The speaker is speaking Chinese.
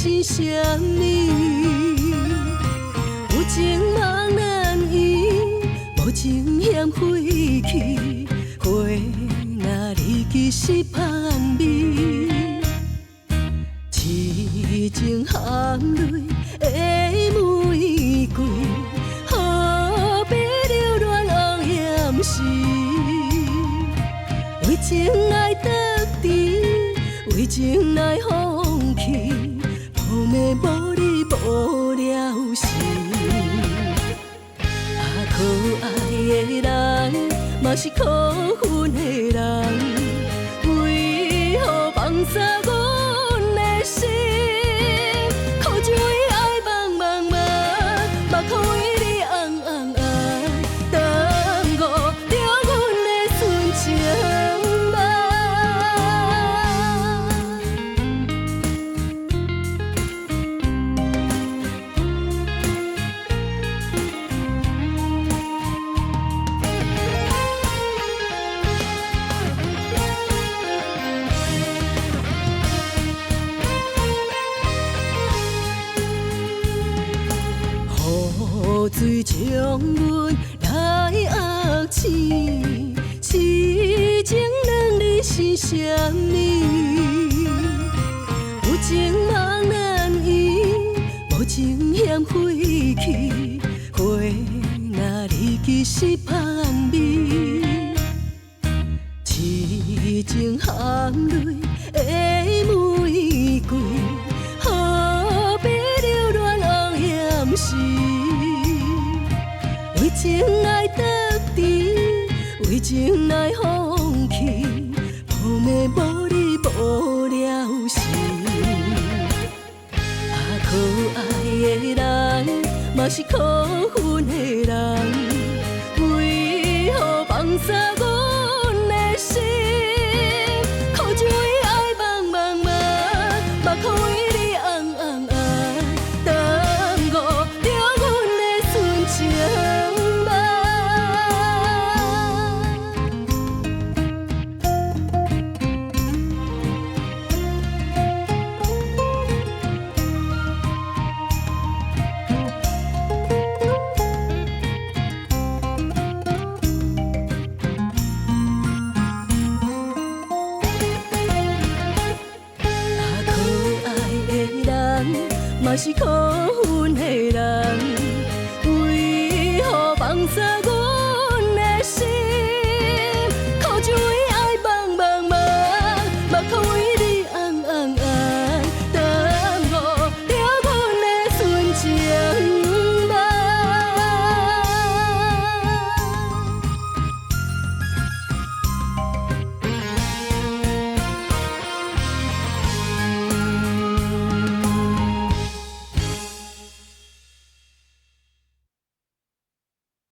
是啥物？有情茫然意，无情嫌废弃。花若离去是香味，痴情含泪的玫瑰，何必留恋红颜时？为情来得志，为情来放弃，无暝无你无了时。啊，可爱的人，嘛是可恨的人，为何放下阮的心？苦情为爱茫茫茫，目眶为你红红红，耽误着阮的纯情梦。雨水将阮来压死，痴情两字是啥物？有情茫然意，无情嫌废弃。花若离去是香味，痴情含泪的玫瑰，何必留恋红颜时？为情来得志，为情来放弃，无暝无你无了时。啊，可爱的人，嘛是可恨的人，为何放下阮的心？苦情为爱茫茫茫，目眶为你红红红，耽误着阮的纯情。嘛是可